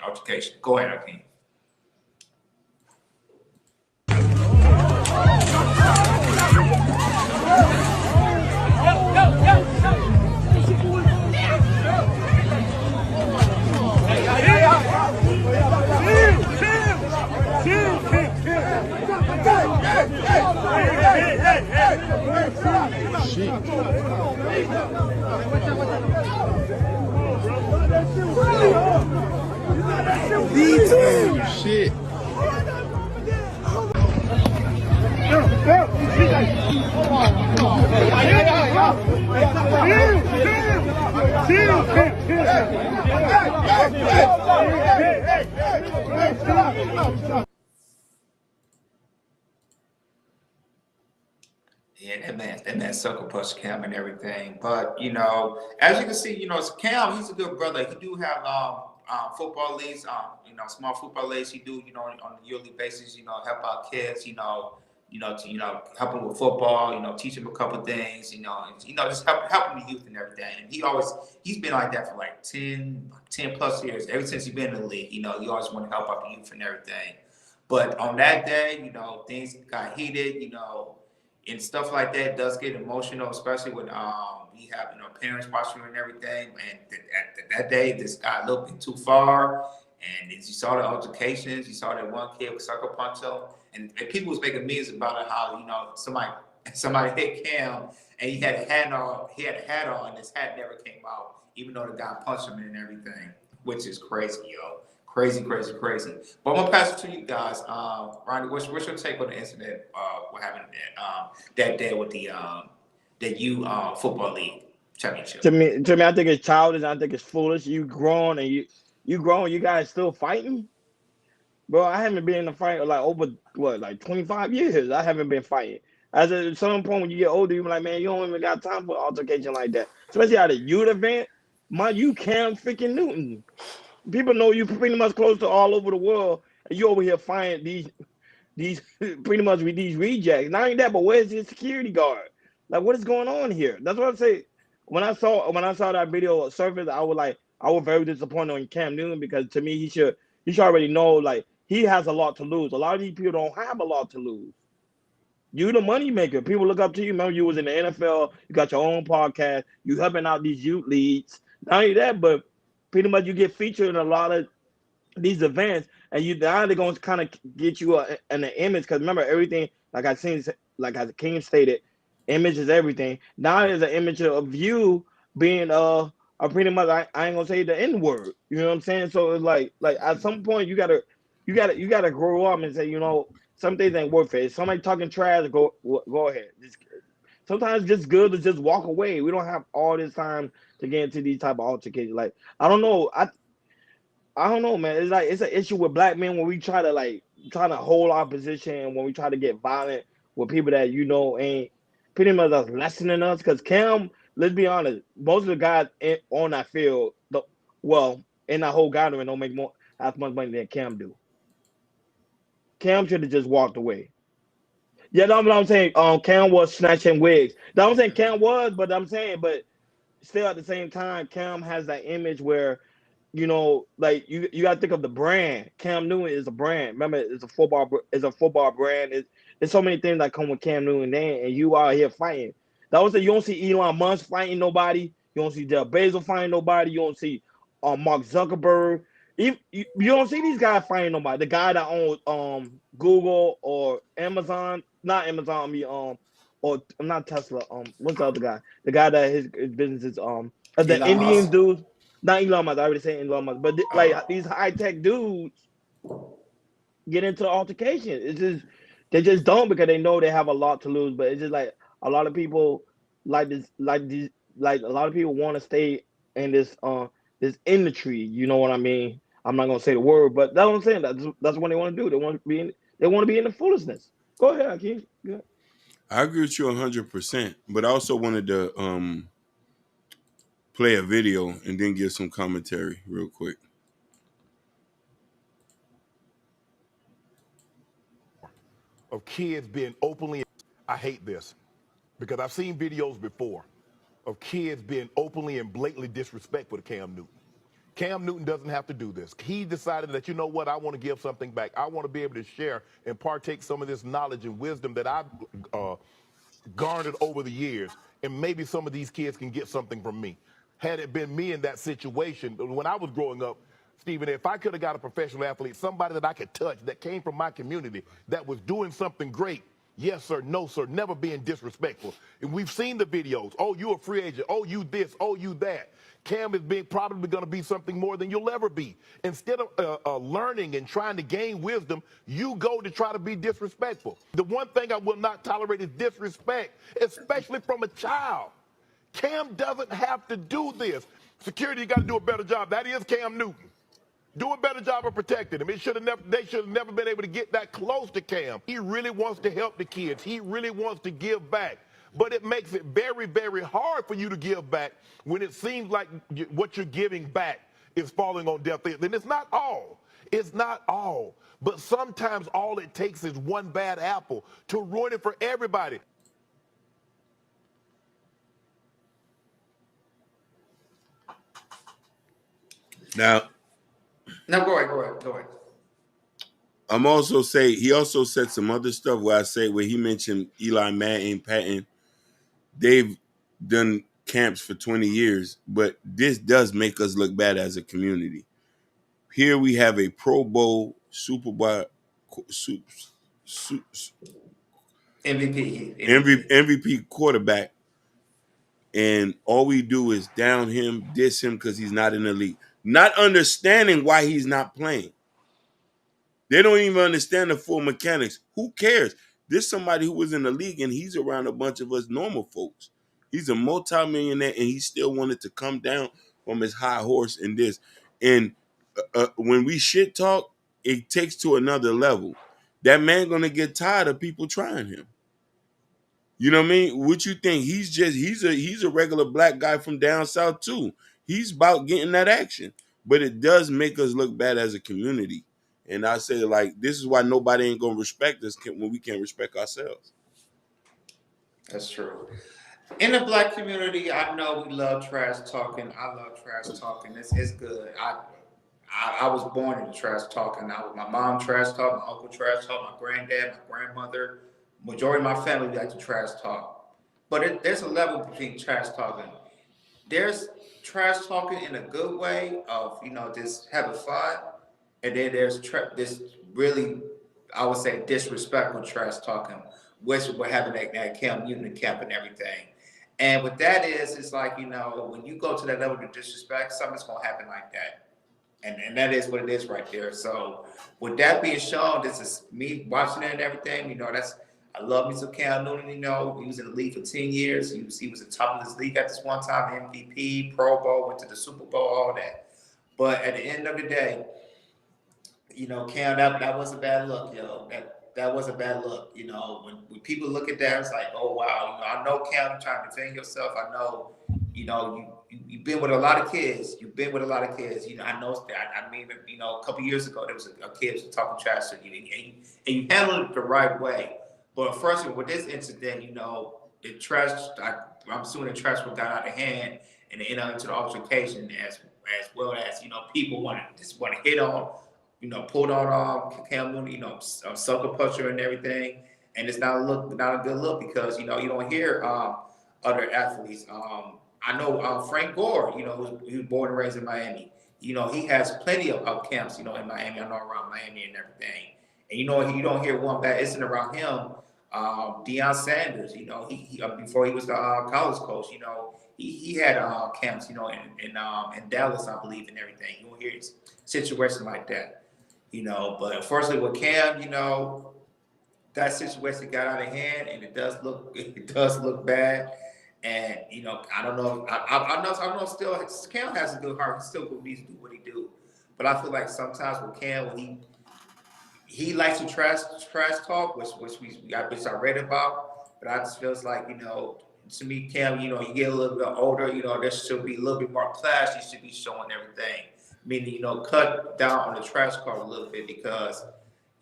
altercation. Go ahead, Akeem. Shit. Yeah, that man sucker punch Cam and everything. But as you can see, it's Cam. He's a good brother. He do have football leagues, small football leagues. He do, on a yearly basis, help out kids, to help them with football, teach them a couple things, just helping the youth and everything. And he's been like that for like 10 plus years. Ever since he's been in the league, he always want to help out the youth and everything. But on that day, things got heated, and stuff like that does get emotional, especially when we have parents watching and everything. And that day, this got a little bit too far. And as you saw the altercations, you saw that one kid with sucker punch him, and people was making memes about it, how somebody hit Cam and he had a hat on. He had a hat on, and his hat never came out, even though the guy punched him and everything, which is crazy, yo. Crazy, crazy, crazy. But I'm gonna pass it to you guys. Ronnie, what's your take on the incident? What happened that day with the U football league championship? To me, I think it's childish. I think it's foolish. You grown and you grown. You guys still fighting, bro. I haven't been in a fight like over like 25 years. I haven't been fighting. At some point when you get older, you're like, man, you don't even got time for altercation like that. Especially at a youth event. You Cam freaking Newton. People know you pretty much close to all over the world, and you over here fighting these pretty much with these rejects. Not only that, but where's your security guard? Like, what is going on here? That's what I say. When I saw that video surface, I was very disappointed on Cam Newton, because to me he should already know, like, he has a lot to lose. A lot of these people don't have a lot to lose. You the money maker. People look up to you. Remember, you was in the NFL. You got your own podcast. You helping out these youth leagues. Not only that, but pretty much you get featured in a lot of these events, and now they're going to kind of get you an image. Because remember, everything, like as King stated, image is everything. Now there's an image of you being pretty much, I ain't gonna say the N word. You know what I'm saying? So it's like at some point you gotta grow up and say, some things ain't worth it. If somebody talking trash, go ahead. Sometimes it's just good to just walk away. We don't have all this time to get into these type of altercations. Like, I don't know. I don't know, man. It's like it's an issue with black men when we try to hold our position, and when we try to get violent with people that ain't pretty much less than us. Because Cam, let's be honest, most of the guys on that field, in that whole gathering, don't make as much money than Cam do. Cam should have just walked away. Yeah, that's what I'm saying. Cam was snatching wigs. That's what I'm saying. Cam was, but still at the same time, Cam has that image where, like you got to think of the brand. Cam Newton is a brand. Remember, it's a football brand. It's so many things that come with Cam Newton, and you out here fighting. That was you don't see Elon Musk fighting nobody. You don't see Jeff Bezos fighting nobody. You don't see Mark Zuckerberg. You don't see these guys fighting nobody. The guy that owns Google or Amazon, not Amazon, or not Tesla. What's the other guy? The guy that his business is the Elon Indian Musk. dude. Not Elon Musk. I already said Elon Musk, but like these high tech dudes get into the altercation. It's just they just don't, because they know they have a lot to lose. But it's just like a lot of people like a lot of people want to stay in this industry. You know what I mean? I'm not gonna say the word, but that's what I'm saying. That's what they want to do. They want to be in the foolishness. Go ahead, Akeem. Yeah. I agree with you 100%, but I also wanted to play a video and then give some commentary real quick. Of kids being openly, I hate this, because I've seen videos before of kids being openly and blatantly disrespectful to Cam Newton. Cam Newton doesn't have to do this. He decided that, you know what, I want to give something back. I want to be able to share and partake some of this knowledge and wisdom that I've garnered over the years, and maybe some of these kids can get something from me. Had it been me in that situation, when I was growing up, Stephen, if I could have got a professional athlete, somebody that I could touch, that came from my community, that was doing something great, yes, sir, no, sir, never being disrespectful. And we've seen the videos. Oh, you a free agent. Oh, you this. Oh, you that. Cam is probably going to be something more than you'll ever be. Instead of learning and trying to gain wisdom, you go to try to be disrespectful. The one thing I will not tolerate is disrespect, especially from a child. Cam doesn't have to do this. Security got to do a better job. That is Cam Newton. Do a better job of protecting him. They should have never been able to get that close to Cam. He really wants to help the kids. He really wants to give back. But it makes it very, very hard for you to give back when it seems like what you're giving back is falling on deaf ears. And it's not all. It's not all. But sometimes all it takes is one bad apple to ruin it for everybody. Now, No, go ahead. I'm also say he also said some other stuff where he mentioned Eli Manning, Patton. They've done camps for 20 years, but this does make us look bad as a community. Here we have a Pro Bowl, Super Bowl, MVP quarterback, and all we do is down him, diss him because he's not in the league, not understanding why he's not playing. They don't even understand the full mechanics. Who cares? There's somebody who was in the league and he's around a bunch of us normal folks. He's a multimillionaire and he still wanted to come down from his high horse in this. And when we shit talk, it takes to another level. That man gonna get tired of people trying him. You know what I mean? What you think? He's a regular black guy from down south too. He's about getting that action. But it does make us look bad as a community. And I say, like, this is why nobody ain't gonna respect us when we can't respect ourselves. That's true. In the black community, I know we love trash talking. I love trash talking. It's good. I was born in the trash talking. My mom trash talk, my uncle trash talk, my granddad, my grandmother. Majority of my family like to trash talk. But there's a level between trash talking. There's trash talking in a good way of, just having fun. And then there's this really, I would say, disrespectful trash talking, which we're having that Cam Newton camp and everything. And what that is, it's like, when you go to that level of disrespect, something's going to happen like that. And that is what it is right there. So with that being shown, this is me watching it and everything, I love me some Cam Newton, he was in the league for 10 years. He was the top of his league at this one time, MVP, Pro Bowl, went to the Super Bowl, all that. But at the end of the day, Cam, that was a bad look, That was a bad look. When people look at that, it's like, oh wow, I know Cam, you're trying to defend yourself. I know, you've been with a lot of kids. You've been with a lot of kids. I know that. I mean, a couple years ago, there was a kid who was talking trash to you, and you handled it the right way. But first, with this incident, the trash. I'm assuming the trash got out of hand, and it ended into the altercation, as well as people want to hit on. Pulled on Cam Newton, sucker puncher and everything, and it's not a good look because you don't hear other athletes. I know Frank Gore, he was born and raised in Miami. He has plenty of camps, in Miami. I know around Miami and everything, and you don't hear one bad incident around him. Deion Sanders, he before he was the college coach, he had camps, in Dallas, I believe, and everything. You don't hear situations like that. But unfortunately with Cam, that situation got out of hand, and it does look bad. And I don't know. I know still Cam has a good heart. He still needs to do what he do. But I feel like sometimes with Cam, when he likes to trash talk, which I read about. But I just feels like to me, Cam, you get a little bit older. There should be a little bit more class. You should be showing everything. Meaning, cut down on the trash card a little bit because,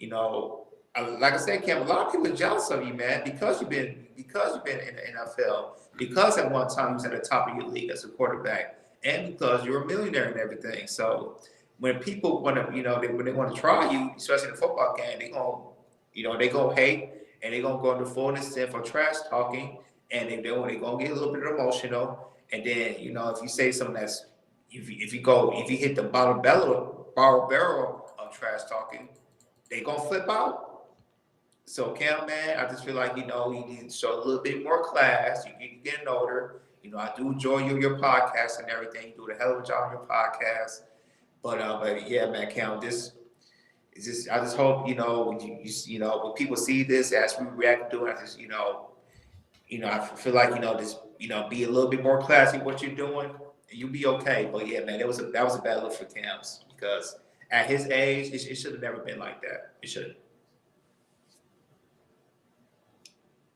like I said, Cam, a lot of people are jealous of you, man, because you've been in the NFL, because at one time you was at the top of your league as a quarterback, and because you're a millionaire and everything. So when people want to, when they want to try you, especially in a football game, they gonna hate, and they gonna go into full extent for trash talking, and they gonna get a little bit emotional, and then if you say something that's if you hit the bottom barrel of trash talking, they gonna flip out. So Cam, man, I just feel like, you need to show a little bit more class. You're getting older. I do enjoy your podcast and everything. You do a hell of a job on your podcast. But yeah, man, Cam, I just hope, when people see this as we react to it, I just, I feel like, just, be a little bit more classy what you're doing, and you'll be okay. But yeah, man, that was a bad look for Cam's, because at his age, it should have never been like that. It should.